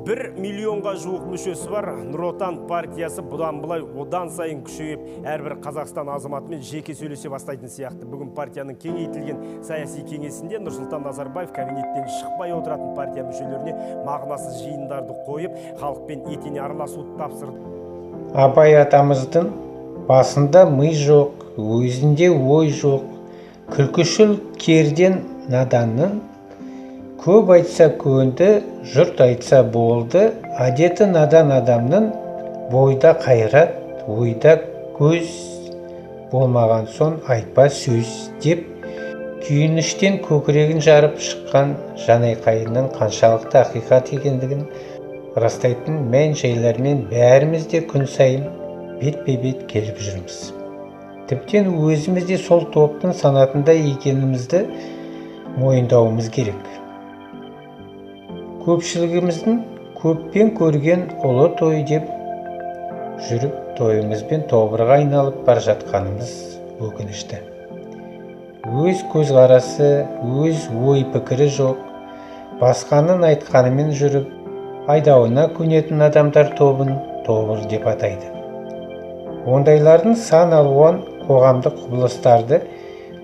1 миллионға жуық мүшесі бар Нұр Отан партиясы бұдан былай одан сайын күшейіп, әрбір Қазақстан азаматымен жеке сөйлесе бастайтын сияқты. Бүгін партияның кеңейтілген саяси кеңесінде Нұрсұлтан Назарбаев кабинеттен шықпай отыратын партия мүшелеріне мағынасыз жиындарды қойып, халықпен етене араласуды тапсырды. Абай атамыздың басында ми жоқ, өзінде ой жоқ, күлкішіл керден наданның көп айтса көнді, жұрт айтса болды, әдеті надан адамның бойда қайрат, ойда көз болмаған соң айтпа сөз деп күйініштен көкірегін жарып шыққан жанайқайының қаншалықты ақиқат екендігін растайтын мән жайлармен бәріміз де күн сайын бетпе-бет келіп жүрміз. Тіптен өзіміз де сол топтың санатында екенімізді мойындауымыз керек. Көпшілігіміздің көппен көрген ұлы той деп жүріп, тойымызбен тобырға айналып бар жатқанымыз өкінішті. Өз көзқарасы, өз ой пікірі жоқ, басқаның айтқанымен жүріп, айдауына көнетін адамдар тобын тобыр деп атайды. Ондайлардың сан алуан қоғамдық құбылыстарды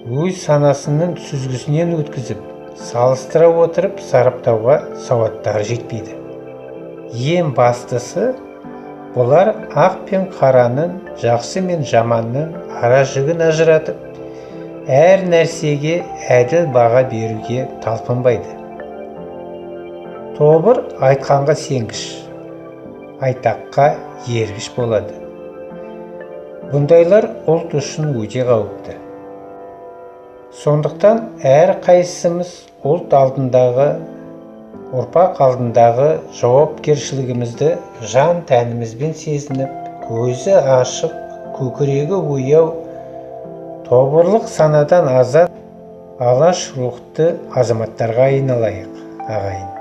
өз санасының сүзгісінен өткізіп, салыстыра отырып сараптауға сауаттары жетпейді. Ең бастысы, бұлар ақ пен қараның, жақсы мен жаманның ара жігін ажыратып, әр нәрсеге әділ баға беруге талпынбайды. Тобыр айтқанға сенгіш, айтаққа ергіш болады. Бұндайлар ұлт үшін өте қауіпті. Сондықтан әр қайсымыз ұлт алдындағы, ұрпақ алдындағы жауапкершілігімізді жан тәнімізбен сезініп, көзі ашық, көкірегі ояу, тобырлық санадан азат, алаш рухты азаматтарға айналайық, ағайын.